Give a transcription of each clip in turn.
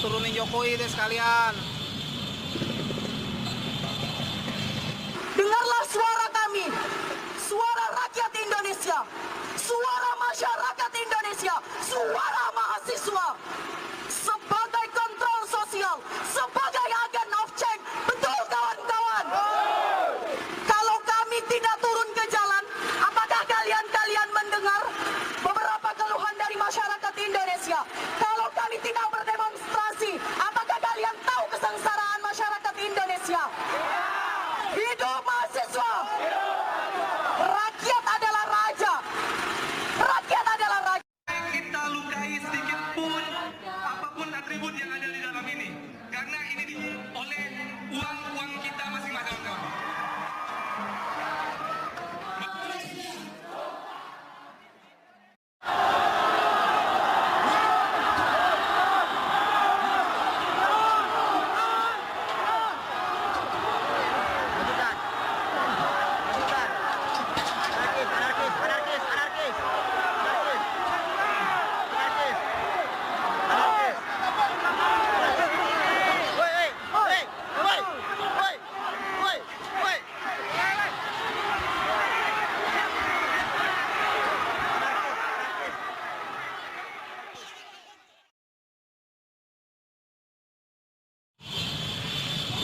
turunin Jokowi deh sekalian. Dengarlah suara kami, suara rakyat Indonesia, suara masyarakat Indonesia, suara mahasiswa. Sebagai kontrol sosial, sebagai agen of change, betul kawan-kawan? Kalau kami tidak turun ke jalan, apakah kalian mendengar beberapa keluhan dari masyarakat Indonesia? Kalau kami tidak berdemonstrasi, apakah kalian tahu kesengsaraan masyarakat Indonesia? Hidup mahasiswa! Rakyat adalah raja! Rakyat adalah raja! Kita lukai sedikit pun apapun atribut yang ada di dalam ini, karena ini oleh uang kita masing-masing, kawan.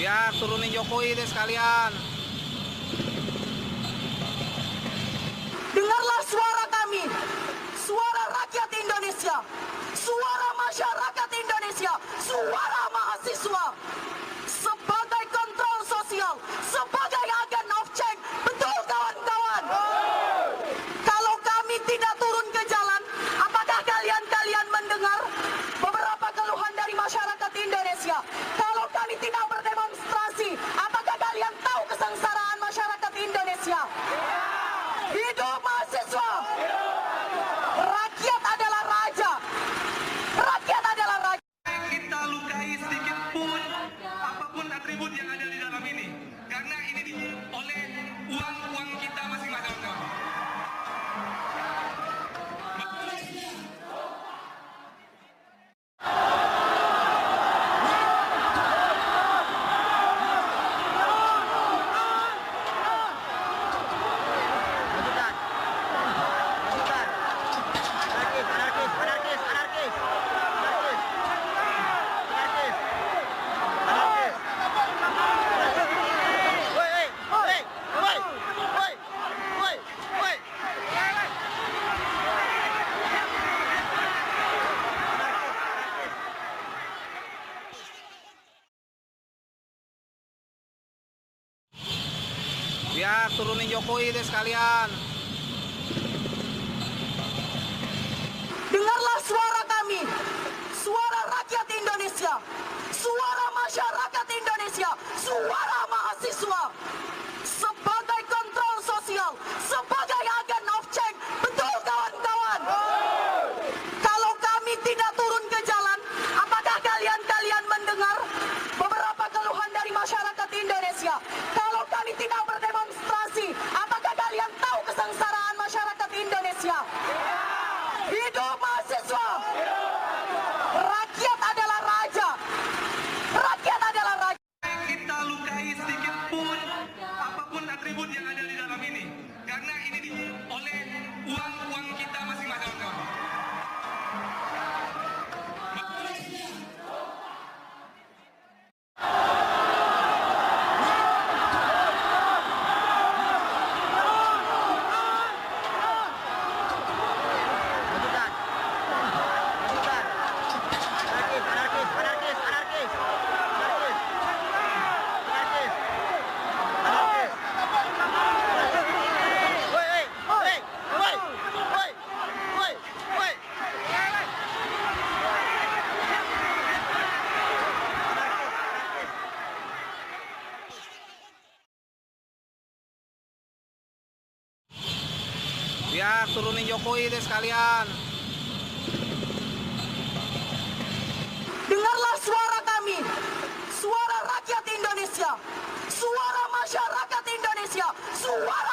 Ya, turunin Jokowi deh sekalian. Dengarlah suara kami, suara rakyat Indonesia, suara masyarakat Indonesia, suara mahasiswa. Sebagai kontrol sosial, sebagai agen of change, betul kawan-kawan? Kalau kami tidak turun ke jalan, apakah kalian mendengar beberapa keluhan dari masyarakat Indonesia? Kalau kami tidak berdemonstrasi, apakah kalian tahu kesengsaraan masyarakat Indonesia? Hidup mahasiswa! Rakyat adalah raja! Rakyat adalah raja! Kita lukai sedikit pun apapun atribut yang ada di dalam ini, karena ini oleh uang kita masing-masing, kawan. Ya, turunin Jokowi deh sekalian. Dengarlah suara kami, suara rakyat Indonesia, suara masyarakat Indonesia, suara mahasiswa. Sebagai kontrol sosial, sebagai agen of change, betul kawan-kawan? Kalau kami tidak turun ke jalan, apakah kalian mendengar beberapa keluhan dari masyarakat Indonesia? Kalau kami tidak berdemonstrasi, apakah kalian tahu kesengsaraan masyarakat Indonesia? Hidup mahasiswa! Rakyat adalah raja! Rakyat adalah raja! Kita lukai sedikit pun apapun atribut yang ada di dalam ini, karena ini oleh uang kita masing-masing, kawan. Ya, turunin Jokowi deh sekalian. Dengarlah suara kami, suara rakyat Indonesia, suara masyarakat Indonesia, suara